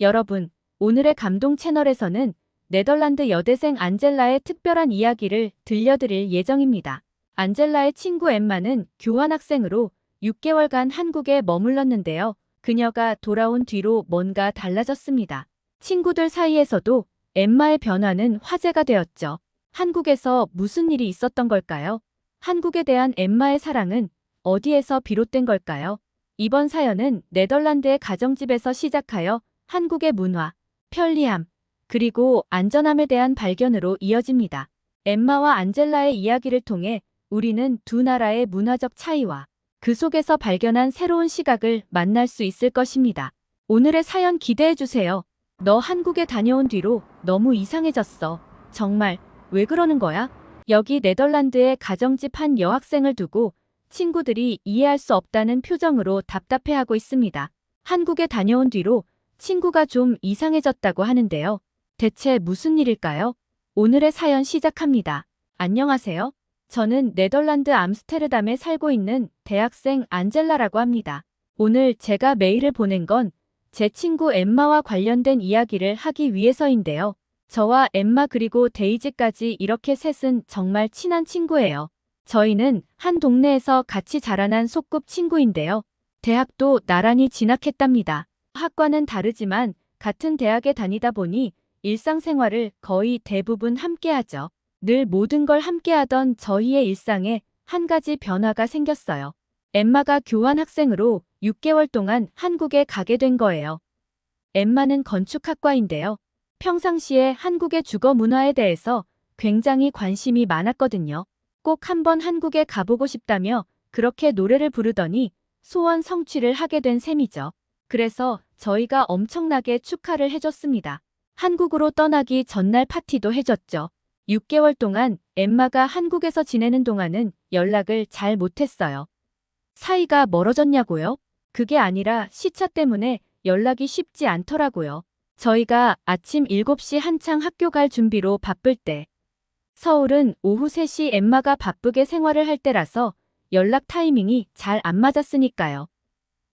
여러분, 오늘의 감동 채널에서는 네덜란드 여대생 안젤라의 특별한 이야기를 들려드릴 예정입니다. 안젤라의 친구 엠마는 교환학생으로 6개월간 한국에 머물렀는데요. 그녀가 돌아온 뒤로 뭔가 달라졌습니다. 친구들 사이에서도 엠마의 변화는 화제가 되었죠. 한국에서 무슨 일이 있었던 걸까요? 한국에 대한 엠마의 사랑은 어디에서 비롯된 걸까요? 이번 사연은 네덜란드의 가정집에서 시작하여 한국의 문화, 편리함, 그리고 안전함에 대한 발견으로 이어집니다. 엠마와 안젤라의 이야기를 통해 우리는 두 나라의 문화적 차이와 그 속에서 발견한 새로운 시각을 만날 수 있을 것입니다. 오늘의 사연 기대해주세요. 너 한국에 다녀온 뒤로 너무 이상해졌어. 정말 왜 그러는 거야? 여기 네덜란드의 가정집 한 여학생을 두고 친구들이 이해할 수 없다는 표정으로 답답해하고 있습니다. 한국에 다녀온 뒤로 친구가 좀 이상해졌다고 하는데요. 대체 무슨 일일까요? 오늘의 사연 시작합니다. 안녕하세요. 저는 네덜란드 암스테르담에 살고 있는 대학생 안젤라라고 합니다. 오늘 제가 메일을 보낸 건 제 친구 엠마와 관련된 이야기를 하기 위해서인데요. 저와 엠마 그리고 데이지까지 이렇게 셋은 정말 친한 친구예요. 저희는 한 동네에서 같이 자라난 소꿉 친구인데요. 대학도 나란히 진학했답니다. 학과는 다르지만 같은 대학에 다니다 보니 일상생활을 거의 대부분 함께하죠. 늘 모든 걸 함께하던 저희의 일상에 한 가지 변화가 생겼어요. 엠마가 교환학생으로 6개월 동안 한국에 가게 된 거예요. 엠마는 건축학과인데요. 평상시에 한국의 주거 문화에 대해서 굉장히 관심이 많았거든요. 꼭 한번 한국에 가보고 싶다며 그렇게 노래를 부르더니 소원 성취를 하게 된 셈이죠. 그래서 저희가 엄청나게 축하를 해줬습니다. 한국으로 떠나기 전날 파티도 해줬죠. 6개월 동안 엠마가 한국에서 지내는 동안은 연락을 잘 못했어요. 사이가 멀어졌냐고요? 그게 아니라 시차 때문에 연락이 쉽지 않더라고요. 저희가 아침 7시 한창 학교 갈 준비로 바쁠 때, 서울은 오후 3시 엠마가 바쁘게 생활을 할 때라서 연락 타이밍이 잘 안 맞았으니까요.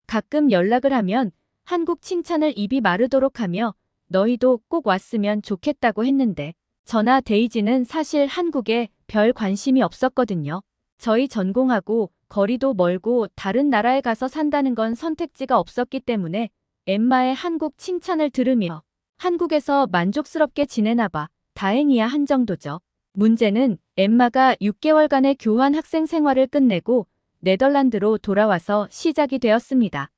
가끔 연락을 하면 한국 칭찬을 입이 마르도록 하며 너희도 꼭 왔으면 좋겠다고 했는데 저나 데이지는 사실 한국에 별 관심이 없었거든요. 저희 전공하고 거리도 멀고 다른 나라에 가서 산다는 건 선택지가 없었기 때문에 엠마의 한국 칭찬을 들으며 한국에서 만족스럽게 지내나 봐 다행이야 한 정도죠. 문제는 엠마가 6개월간의 교환 학생 생활을 끝내고 네덜란드로 돌아와서 시작이 되었습니다.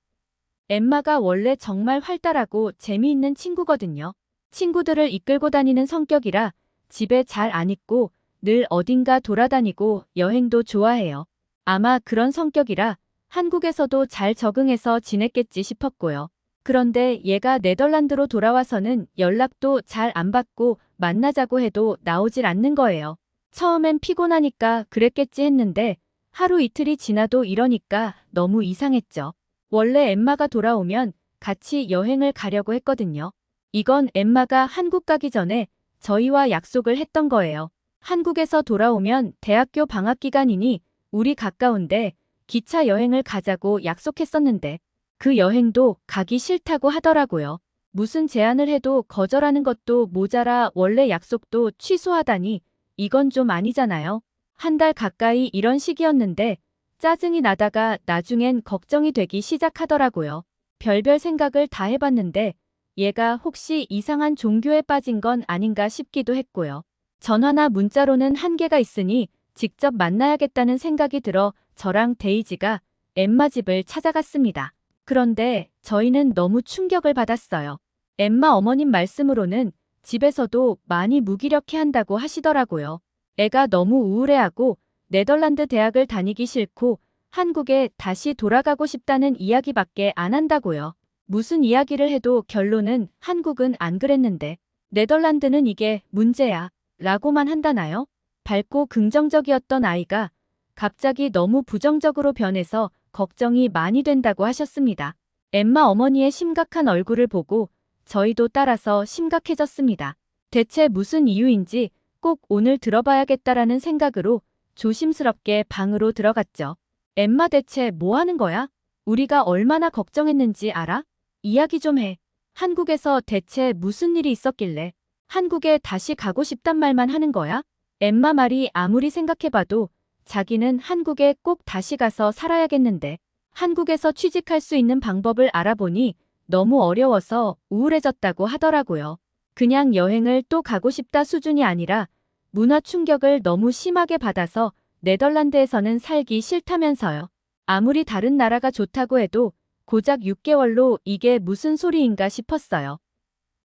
엠마가 원래 정말 활달하고 재미있는 친구거든요. 친구들을 이끌고 다니는 성격이라 집에 잘 안 있고 늘 어딘가 돌아다니고 여행도 좋아해요. 아마 그런 성격이라 한국에서도 잘 적응해서 지냈겠지 싶었고요. 그런데 얘가 네덜란드로 돌아와서는 연락도 잘 안 받고 만나자고 해도 나오질 않는 거예요. 처음엔 피곤하니까 그랬겠지 했는데 하루 이틀이 지나도 이러니까 너무 이상했죠. 원래 엠마가 돌아오면 같이 여행을 가려고 했거든요. 이건 엠마가 한국 가기 전에 저희와 약속을 했던 거예요. 한국에서 돌아오면 대학교 방학 기간이니 우리 가까운데 기차 여행을 가자고 약속했었는데 그 여행도 가기 싫다고 하더라고요. 무슨 제안을 해도 거절하는 것도 모자라 원래 약속도 취소하다니 이건 좀 아니잖아요. 한 달 가까이 이런 식이었는데 짜증이 나다가 나중엔 걱정이 되기 시작하더라고요. 별별 생각을 다 해봤는데 얘가 혹시 이상한 종교에 빠진 건 아닌가 싶기도 했고요. 전화나 문자로는 한계가 있으니 직접 만나야겠다는 생각이 들어 저랑 데이지가 엠마 집을 찾아갔습니다. 그런데 저희는 너무 충격을 받았어요. 엠마 어머님 말씀으로는 집에서도 많이 무기력해 한다고 하시더라고요. 애가 너무 우울해하고 네덜란드 대학을 다니기 싫고 한국에 다시 돌아가고 싶다는 이야기밖에 안 한다고요. 무슨 이야기를 해도 결론은 한국은 안 그랬는데 네덜란드는 이게 문제야 라고만 한다나요? 밝고 긍정적이었던 아이가 갑자기 너무 부정적으로 변해서 걱정이 많이 된다고 하셨습니다. 엠마 어머니의 심각한 얼굴을 보고 저희도 따라서 심각해졌습니다. 대체 무슨 이유인지 꼭 오늘 들어봐야겠다라는 생각으로 조심스럽게 방으로 들어갔죠. 엠마 대체 뭐 하는 거야? 우리가 얼마나 걱정했는지 알아? 이야기 좀 해. 한국에서 대체 무슨 일이 있었길래 한국에 다시 가고 싶단 말만 하는 거야? 엠마 말이 아무리 생각해봐도 자기는 한국에 꼭 다시 가서 살아야겠는데 한국에서 취직할 수 있는 방법을 알아보니 너무 어려워서 우울해졌다고 하더라고요. 그냥 여행을 또 가고 싶다 수준이 아니라 문화 충격을 너무 심하게 받아서 네덜란드에서는 살기 싫다면서요. 아무리 다른 나라가 좋다고 해도 고작 6개월로 이게 무슨 소리인가 싶었어요.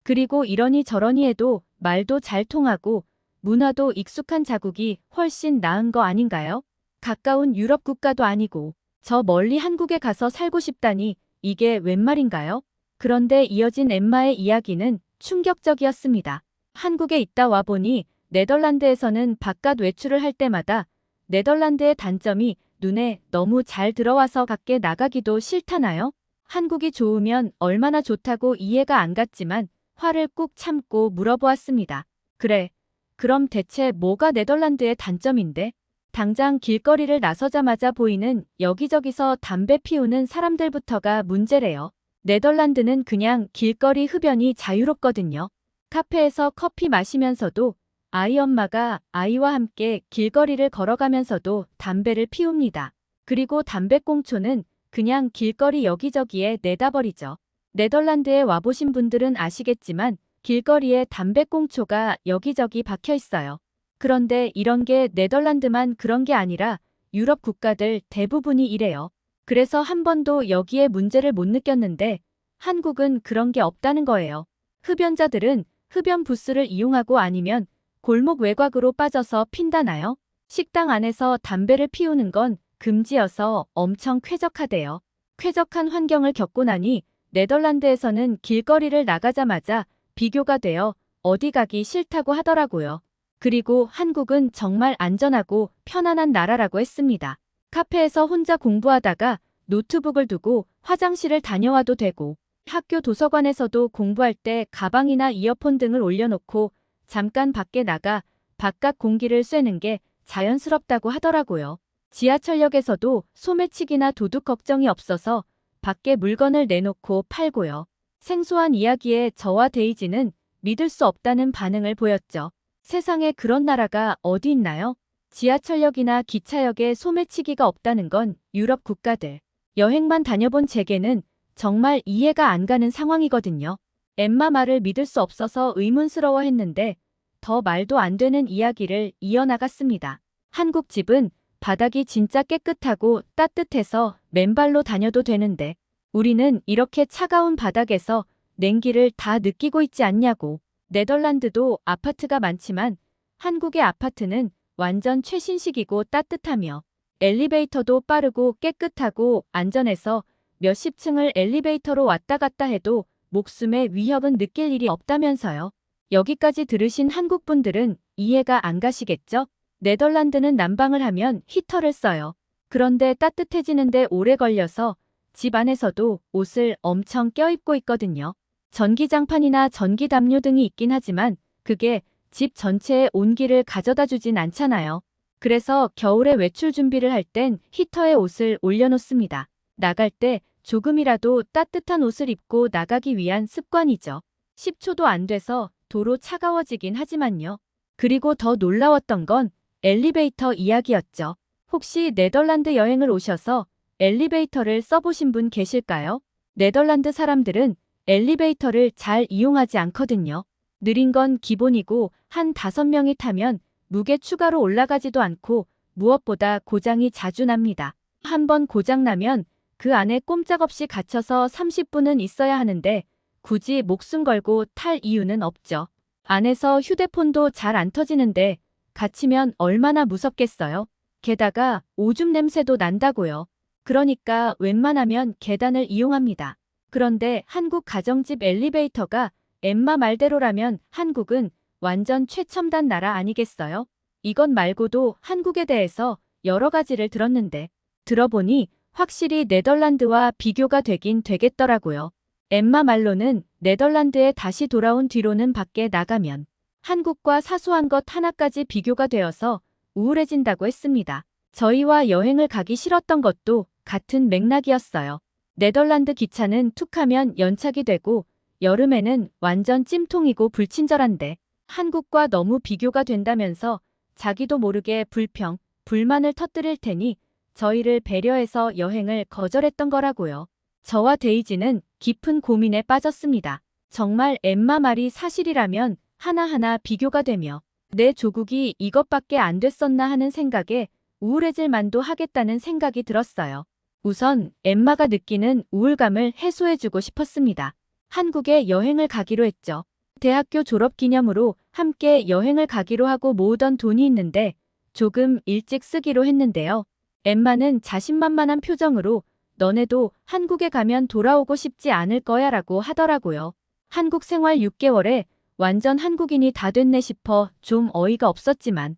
그리고 이러니 저러니 해도 말도 잘 통하고 문화도 익숙한 자국이 훨씬 나은 거 아닌가요? 가까운 유럽 국가도 아니고 저 멀리 한국에 가서 살고 싶다니 이게 웬 말인가요? 그런데 이어진 엠마의 이야기는 충격적이었습니다. 한국에 있다 와보니 네덜란드에서는 바깥 외출을 할 때마다 네덜란드의 단점이 눈에 너무 잘 들어와서 밖에 나가기도 싫다나요? 한국이 좋으면 얼마나 좋다고 이해가 안 갔지만 화를 꾹 참고 물어보았습니다. 그래, 그럼 대체 뭐가 네덜란드의 단점인데? 당장 길거리를 나서자마자 보이는 여기저기서 담배 피우는 사람들부터가 문제래요. 네덜란드는 그냥 길거리 흡연이 자유롭거든요. 카페에서 커피 마시면서도 아이 엄마가 아이와 함께 길거리를 걸어가면서도 담배를 피웁니다. 그리고 담배꽁초는 그냥 길거리 여기저기에 내다버리죠. 네덜란드에 와보신 분들은 아시겠지만 길거리에 담배꽁초가 여기저기 박혀 있어요. 그런데 이런 게 네덜란드만 그런 게 아니라 유럽 국가들 대부분이 이래요. 그래서 한 번도 여기에 문제를 못 느꼈는데 한국은 그런 게 없다는 거예요. 흡연자들은 흡연 부스를 이용하고 아니면 골목 외곽으로 빠져서 핀다나요? 식당 안에서 담배를 피우는 건 금지여서 엄청 쾌적하대요. 쾌적한 환경을 겪고 나니 네덜란드에서는 길거리를 나가자마자 비교가 되어 어디 가기 싫다고 하더라고요. 그리고 한국은 정말 안전하고 편안한 나라라고 했습니다. 카페에서 혼자 공부하다가 노트북을 두고 화장실을 다녀와도 되고 학교 도서관에서도 공부할 때 가방이나 이어폰 등을 올려놓고 잠깐 밖에 나가 바깥 공기를 쐬는 게 자연스럽다고 하더라고요. 지하철역에서도 소매치기나 도둑 걱정이 없어서 밖에 물건을 내놓고 팔고요. 생소한 이야기에 저와 데이지는 믿을 수 없다는 반응을 보였죠. 세상에 그런 나라가 어디 있나요? 지하철역이나 기차역에 소매치기가 없다는 건 유럽 국가들. 여행만 다녀본 제게는 정말 이해가 안 가는 상황이거든요. 엠마 말을 믿을 수 없어서 의문스러워했는데 더 말도 안 되는 이야기를 이어나갔습니다. 한국 집은 바닥이 진짜 깨끗하고 따뜻해서 맨발로 다녀도 되는데 우리는 이렇게 차가운 바닥에서 냉기를 다 느끼고 있지 않냐고. 네덜란드도 아파트가 많지만 한국의 아파트는 완전 최신식이고 따뜻하며 엘리베이터도 빠르고 깨끗하고 안전해서 몇십 층을 엘리베이터로 왔다 갔다 해도 목숨의 위협은 느낄 일이 없다면서요. 여기까지 들으신 한국 분들은 이해가 안 가시겠죠? 네덜란드는 난방을 하면 히터를 써요. 그런데 따뜻해지는데 오래 걸려서 집 안에서도 옷을 엄청 껴입고 있거든요. 전기장판이나 전기담요 등이 있긴 하지만 그게 집 전체의 온기를 가져다 주진 않잖아요. 그래서 겨울에 외출 준비를 할 땐 히터에 옷을 올려놓습니다. 나갈 때 조금이라도 따뜻한 옷을 입고 나가기 위한 습관이죠. 10초도 안 돼서 도로 차가워지긴 하지만요. 그리고 더 놀라웠던 건 엘리베이터 이야기였죠. 혹시 네덜란드 여행을 오셔서 엘리베이터를 써보신 분 계실까요? 네덜란드 사람들은 엘리베이터를 잘 이용하지 않거든요. 느린 건 기본이고 한 5명이 타면 무게 추가로 올라가지도 않고 무엇보다 고장이 자주 납니다. 한 번 고장 나면 그 안에 꼼짝없이 갇혀서 30분은 있어야 하는데 굳이 목숨 걸고 탈 이유는 없죠. 안에서 휴대폰도 잘 안 터지는데 갇히면 얼마나 무섭겠어요. 게다가 오줌 냄새도 난다고요. 그러니까 웬만하면 계단을 이용합니다. 그런데 한국 가정집 엘리베이터가 엠마 말대로라면 한국은 완전 최첨단 나라 아니겠어요? 이것 말고도 한국에 대해서 여러 가지를 들었는데 들어보니 확실히 네덜란드와 비교가 되긴 되겠더라고요. 엠마 말로는 네덜란드에 다시 돌아온 뒤로는 밖에 나가면 한국과 사소한 것 하나까지 비교가 되어서 우울해진다고 했습니다. 저희와 여행을 가기 싫었던 것도 같은 맥락이었어요. 네덜란드 기차는 툭하면 연착이 되고 여름에는 완전 찜통이고 불친절한데 한국과 너무 비교가 된다면서 자기도 모르게 불평, 불만을 터뜨릴 테니 저희를 배려해서 여행을 거절했던 거라고요. 저와 데이지는 깊은 고민에 빠졌습니다. 정말 엠마 말이 사실이라면 하나하나 비교가 되며 내 조국이 이것밖에 안 됐었나 하는 생각에 우울해질 만도 하겠다는 생각이 들었어요. 우선 엠마가 느끼는 우울감을 해소해주고 싶었습니다. 한국에 여행을 가기로 했죠. 대학교 졸업 기념으로 함께 여행을 가기로 하고 모으던 돈이 있는데 조금 일찍 쓰기로 했는데요. 엠마는 자신만만한 표정으로 너네도 한국에 가면 돌아오고 싶지 않을 거야 라고 하더라고요. 한국 생활 6개월에 완전 한국인이 다 됐네 싶어 좀 어이가 없었지만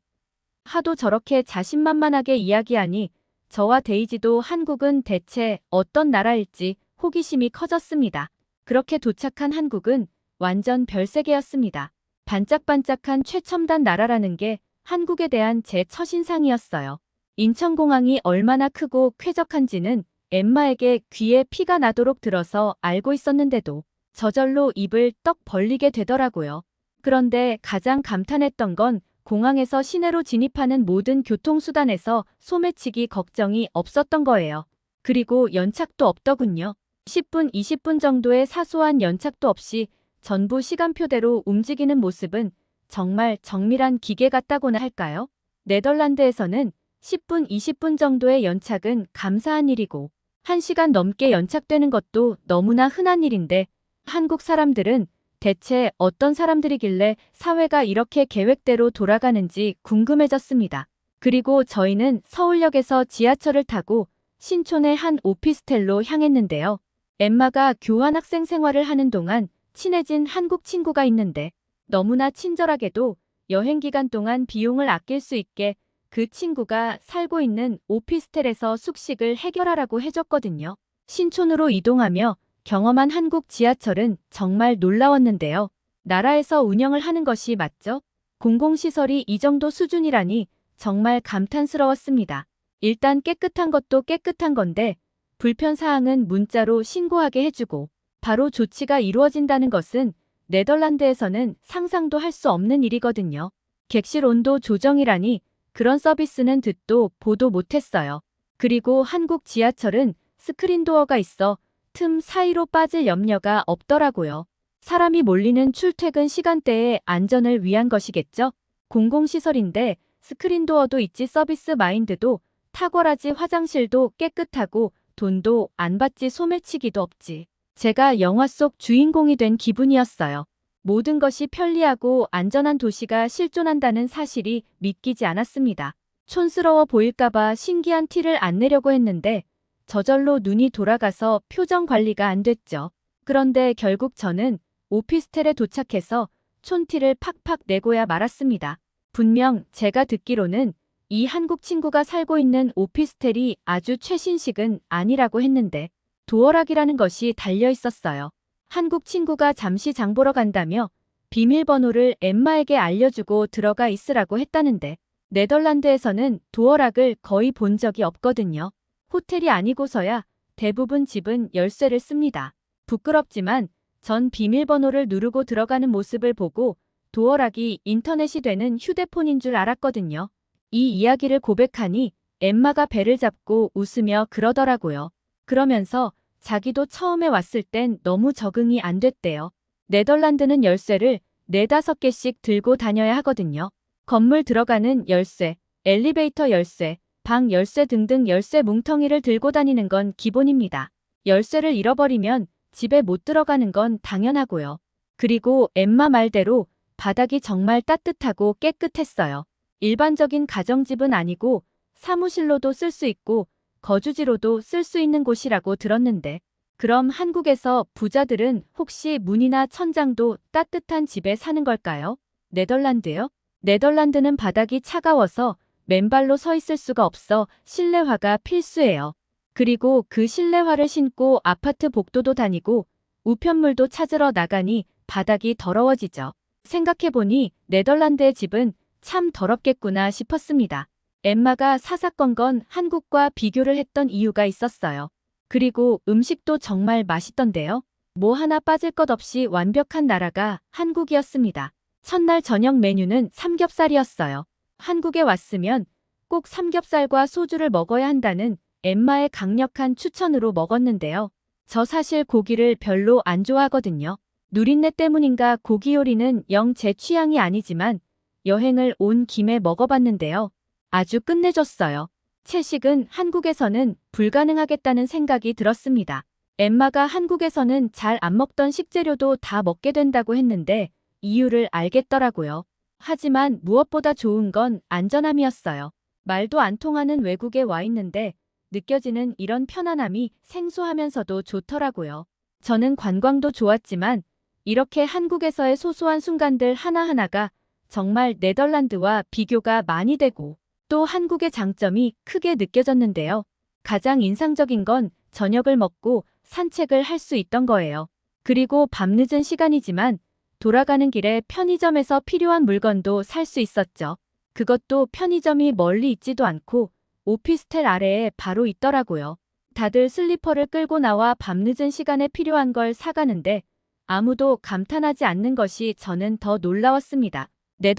하도 저렇게 자신만만하게 이야기하니 저와 데이지도 한국은 대체 어떤 나라일지 호기심이 커졌습니다. 그렇게 도착한 한국은 완전 별세계였습니다. 반짝반짝한 최첨단 나라라는 게 한국에 대한 제 첫인상이었어요. 인천공항이 얼마나 크고 쾌적한지는 엠마에게 귀에 피가 나도록 들어서 알고 있었는데도 저절로 입을 떡 벌리게 되더라고요. 그런데 가장 감탄했던 건 공항에서 시내로 진입하는 모든 교통수단에서 소매치기 걱정이 없었던 거예요. 그리고 연착도 없더군요. 10분, 20분 정도의 사소한 연착도 없이 전부 시간표대로 움직이는 모습은 정말 정밀한 기계 같다고나 할까요? 네덜란드에서는 10분, 20분 정도의 연착은 감사한 일이고 1시간 넘게 연착되는 것도 너무나 흔한 일인데 한국 사람들은 대체 어떤 사람들이길래 사회가 이렇게 계획대로 돌아가는지 궁금해졌습니다. 그리고 저희는 서울역에서 지하철을 타고 신촌의 한 오피스텔로 향했는데요. 엠마가 교환학생 생활을 하는 동안 친해진 한국 친구가 있는데 너무나 친절하게도 여행 기간 동안 비용을 아낄 수 있게 그 친구가 살고 있는 오피스텔에서 숙식을 해결하라고 해줬거든요. 신촌으로 이동하며 경험한 한국 지하철은 정말 놀라웠는데요. 나라에서 운영을 하는 것이 맞죠? 공공시설이 이 정도 수준이라니 정말 감탄스러웠습니다. 일단 깨끗한 것도 깨끗한 건데 불편사항은 문자로 신고하게 해주고 바로 조치가 이루어진다는 것은 네덜란드에서는 상상도 할 수 없는 일이거든요. 객실 온도 조정이라니 그런 서비스는 듣도 보도 못했어요. 그리고 한국 지하철은 스크린도어가 있어 틈 사이로 빠질 염려가 없더라고요. 사람이 몰리는 출퇴근 시간대의 안전을 위한 것이겠죠? 공공시설인데 스크린도어도 있지 서비스 마인드도 탁월하지 화장실도 깨끗하고 돈도 안 받지 소매치기도 없지. 제가 영화 속 주인공이 된 기분이었어요. 모든 것이 편리하고 안전한 도시가 실존한다는 사실이 믿기지 않았습니다. 촌스러워 보일까봐 신기한 티를 안 내려고 했는데 저절로 눈이 돌아가서 표정 관리가 안 됐죠. 그런데 결국 저는 오피스텔에 도착해서 촌티를 팍팍 내고야 말았습니다. 분명 제가 듣기로는 이 한국 친구가 살고 있는 오피스텔이 아주 최신식은 아니라고 했는데 도어락이라는 것이 달려 있었어요. 한국 친구가 잠시 장 보러 간다며 비밀번호를 엠마에게 알려주고 들어가 있으라고 했다는데 네덜란드에서는 도어락을 거의 본 적이 없거든요. 호텔이 아니고서야 대부분 집은 열쇠를 씁니다. 부끄럽지만 전 비밀번호를 누르고 들어가는 모습을 보고 도어락이 인터넷이 되는 휴대폰인 줄 알았거든요. 이 이야기를 고백하니 엠마가 배를 잡고 웃으며 그러더라고요. 그러면서 자기도 처음에 왔을 땐 너무 적응이 안 됐대요. 네덜란드는 열쇠를 4~5개씩 들고 다녀야 하거든요. 건물 들어가는 열쇠, 엘리베이터 열쇠, 방 열쇠 등등 열쇠 뭉텅이를 들고 다니는 건 기본입니다. 열쇠를 잃어버리면 집에 못 들어가는 건 당연하고요. 그리고 엠마 말대로 바닥이 정말 따뜻하고 깨끗했어요. 일반적인 가정집은 아니고 사무실로도 쓸 수 있고 거주지로도 쓸 수 있는 곳이라고 들었는데 그럼 한국에서 부자들은 혹시 문이나 천장도 따뜻한 집에 사는 걸까요? 네덜란드요? 네덜란드는 바닥이 차가워서 맨발로 서 있을 수가 없어 실내화가 필수예요. 그리고 그 실내화를 신고 아파트 복도도 다니고 우편물도 찾으러 나가니 바닥이 더러워지죠. 생각해보니 네덜란드의 집은 참 더럽겠구나 싶었습니다. 엠마가 사사건건 한국과 비교를 했던 이유가 있었어요. 그리고 음식도 정말 맛있던데요. 뭐 하나 빠질 것 없이 완벽한 나라가 한국이었습니다. 첫날 저녁 메뉴는 삼겹살이었어요. 한국에 왔으면 꼭 삼겹살과 소주를 먹어야 한다는 엠마의 강력한 추천으로 먹었는데요. 저 사실 고기를 별로 안 좋아하거든요. 누린내 때문인가 고기 요리는 영 제 취향이 아니지만 여행을 온 김에 먹어봤는데요. 아주 끝내줬어요. 채식은 한국에서는 불가능하겠다는 생각이 들었습니다. 엠마가 한국에서는 잘 안 먹던 식재료도 다 먹게 된다고 했는데 이유를 알겠더라고요. 하지만 무엇보다 좋은 건 안전함이었어요. 말도 안 통하는 외국에 와 있는데 느껴지는 이런 편안함이 생소하면서도 좋더라고요. 저는 관광도 좋았지만 이렇게 한국에서의 소소한 순간들 하나하나가 정말 네덜란드와 비교가 많이 되고 또 한국의 장점이 크게 느껴졌는데요. 가장 인상적인 건 저녁을 먹고 산책을 할 수 있던 거예요. 그리고 밤늦은 시간이지만 돌아가는 길에 편의점에서 필요한 물건도 살 수 있었죠. 그것도 편의점이 멀리 있지도 않고 오피스텔 아래에 바로 있더라고요. 다들 슬리퍼를 끌고 나와 밤늦은 시간에 필요한 걸 사가는데 아무도 감탄하지 않는 것이 저는 더 놀라웠습니다.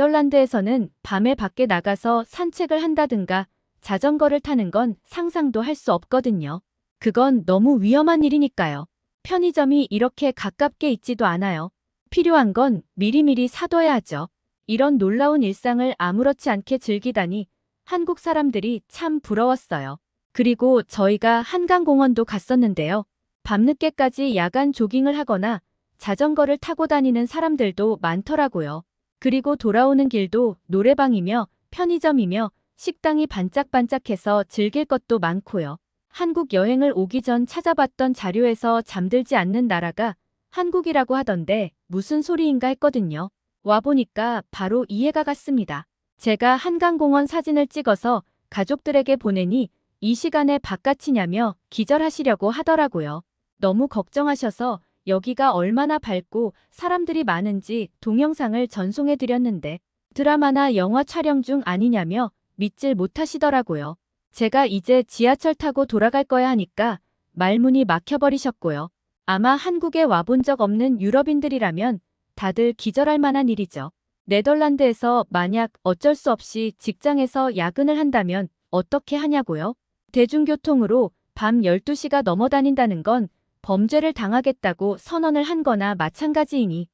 네덜란드에서는 밤에 밖에 나가서 산책을 한다든가 자전거를 타는 건 상상도 할 수 없거든요. 그건 너무 위험한 일이니까요. 편의점이 이렇게 가깝게 있지도 않아요. 필요한 건 미리미리 사둬야 하죠. 이런 놀라운 일상을 아무렇지 않게 즐기다니 한국 사람들이 참 부러웠어요. 그리고 저희가 한강공원도 갔었는데요. 밤늦게까지 야간 조깅을 하거나 자전거를 타고 다니는 사람들도 많더라고요. 그리고 돌아오는 길도 노래방이며 편의점이며 식당이 반짝반짝해서 즐길 것도 많고요. 한국 여행을 오기 전 찾아봤던 자료에서 잠들지 않는 나라가 한국이라고 하던데 무슨 소리인가 했거든요. 와보니까 바로 이해가 갔습니다. 제가 한강공원 사진을 찍어서 가족들에게 보내니 이 시간에 바깥이냐며 기절하시려고 하더라고요. 너무 걱정하셔서 여기가 얼마나 밝고 사람들이 많은지 동영상을 전송해드렸는데 드라마나 영화 촬영 중 아니냐며 믿질 못하시더라고요. 제가 이제 지하철 타고 돌아갈 거야 하니까 말문이 막혀버리셨고요. 아마 한국에 와본 적 없는 유럽인들이라면 다들 기절할 만한 일이죠. 네덜란드에서 만약 어쩔 수 없이 직장에서 야근을 한다면 어떻게 하냐고요? 대중교통으로 밤 12시가 넘어 다닌다는 건 범죄를 당하겠다고 선언을 한 거나 마찬가지이니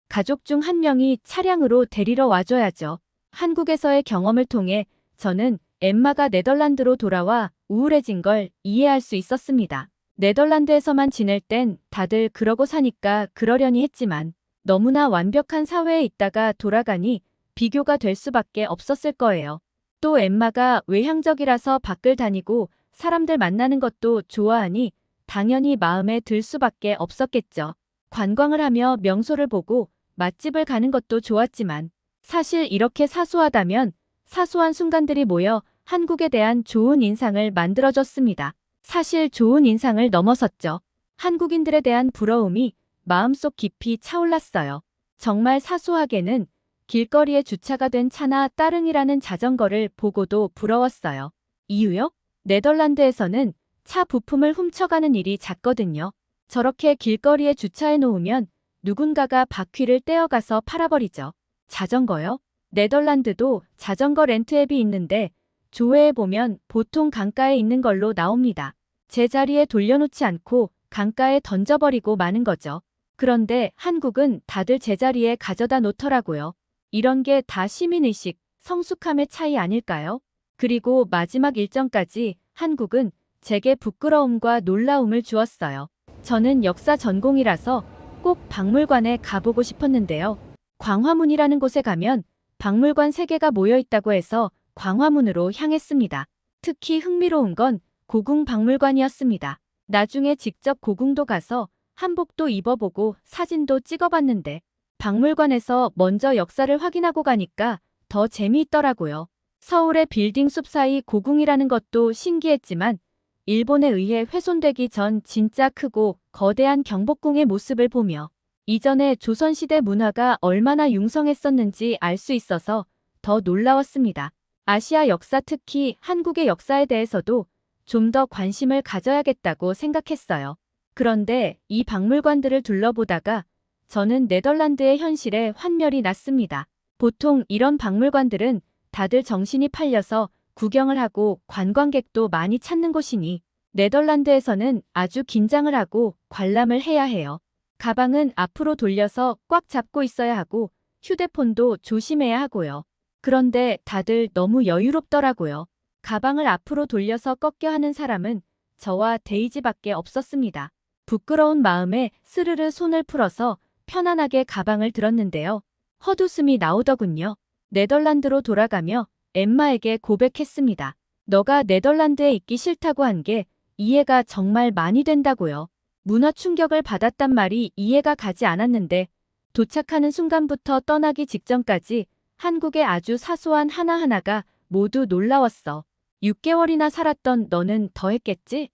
가족 중 한 명이 차량으로 데리러 와줘야죠. 한국에서의 경험을 통해 저는 엠마가 네덜란드로 돌아와 우울해진 걸 이해할 수 있었습니다. 네덜란드에서만 지낼 땐 다들 그러고 사니까 그러려니 했지만 너무나 완벽한 사회에 있다가 돌아가니 비교가 될 수밖에 없었을 거예요. 또 엠마가 외향적이라서 밖을 다니고 사람들 만나는 것도 좋아하니 당연히 마음에 들 수밖에 없었겠죠. 관광을 하며 명소를 보고 맛집을 가는 것도 좋았지만 사실 이렇게 사소하다면 사소한 순간들이 모여 한국에 대한 좋은 인상을 만들어줬습니다. 사실 좋은 인상을 넘어섰죠. 한국인들에 대한 부러움이 마음속 깊이 차올랐어요. 정말 사소하게는 길거리에 주차가 된 차나 따릉이라는 자전거를 보고도 부러웠어요. 이유요? 네덜란드에서는 차 부품을 훔쳐가는 일이 잦거든요. 저렇게 길거리에 주차해 놓으면 누군가가 바퀴를 떼어가서 팔아버리죠. 자전거요? 네덜란드도 자전거 렌트 앱이 있는데 조회해보면 보통 강가에 있는 걸로 나옵니다. 제자리에 돌려놓지 않고 강가에 던져버리고 마는 거죠. 그런데 한국은 다들 제자리에 가져다 놓더라고요. 이런 게 다 시민의식, 성숙함의 차이 아닐까요? 그리고 마지막 일정까지 한국은 제게 부끄러움과 놀라움을 주었어요. 저는 역사 전공이라서 꼭 박물관에 가보고 싶었는데요. 광화문이라는 곳에 가면 박물관 3개가 모여 있다고 해서 광화문으로 향했습니다. 특히 흥미로운 건 고궁박물관이었습니다. 나중에 직접 고궁도 가서 한복도 입어보고 사진도 찍어봤는데 박물관에서 먼저 역사를 확인하고 가니까 더 재미있더라고요. 서울의 빌딩 숲 사이 고궁이라는 것도 신기했지만 일본에 의해 훼손되기 전 진짜 크고 거대한 경복궁의 모습을 보며 이전에 조선시대 문화가 얼마나 융성했었는지 알 수 있어서 더 놀라웠습니다. 아시아 역사 특히 한국의 역사에 대해서도 좀 더 관심을 가져야겠다고 생각했어요. 그런데 이 박물관들을 둘러보다가 저는 네덜란드의 현실에 환멸이 났습니다. 보통 이런 박물관들은 다들 정신이 팔려서 구경을 하고 관광객도 많이 찾는 곳이니 네덜란드에서는 아주 긴장을 하고 관람을 해야 해요. 가방은 앞으로 돌려서 꽉 잡고 있어야 하고 휴대폰도 조심해야 하고요. 그런데 다들 너무 여유롭더라고요. 가방을 앞으로 돌려서 꺾여 하는 사람은 저와 데이지밖에 없었습니다. 부끄러운 마음에 스르르 손을 풀어서 편안하게 가방을 들었는데요. 헛웃음이 나오더군요. 네덜란드로 돌아가며 엠마에게 고백했습니다. 너가 네덜란드에 있기 싫다고 한 게 이해가 정말 많이 된다고요. 문화 충격을 받았단 말이 이해가 가지 않았는데 도착하는 순간부터 떠나기 직전까지 한국의 아주 사소한 하나하나가 모두 놀라웠어. 6개월이나 살았던 너는 더 했겠지?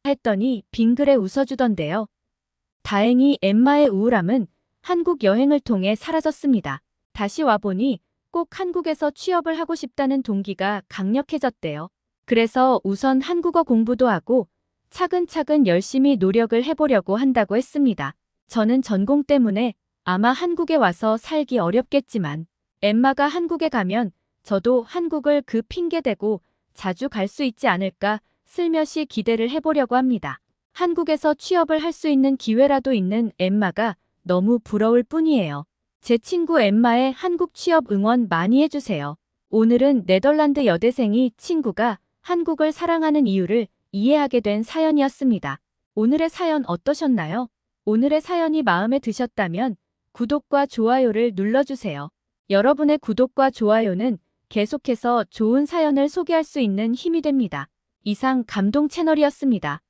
했더니 빙그레 웃어주던데요. 다행히 엠마의 우울함은 한국 여행을 통해 사라졌습니다. 다시 와보니 꼭 한국에서 취업을 하고 싶다는 동기가 강력해졌대요. 그래서 우선 한국어 공부도 하고 차근차근 열심히 노력을 해보려고 한다고 했습니다. 저는 전공 때문에 아마 한국에 와서 살기 어렵겠지만 엠마가 한국에 가면 저도 한국을 그 핑계대고 자주 갈 수 있지 않을까 슬며시 기대를 해보려고 합니다. 한국에서 취업을 할 수 있는 기회라도 있는 엠마가 너무 부러울 뿐이에요. 제 친구 엠마의 한국 취업 응원 많이 해주세요. 오늘은 네덜란드 여대생이 친구가 한국을 사랑하는 이유를 이해하게 된 사연이었습니다. 오늘의 사연 어떠셨나요? 오늘의 사연이 마음에 드셨다면 구독과 좋아요를 눌러주세요. 여러분의 구독과 좋아요는 계속해서 좋은 사연을 소개할 수 있는 힘이 됩니다. 이상 감동 채널이었습니다.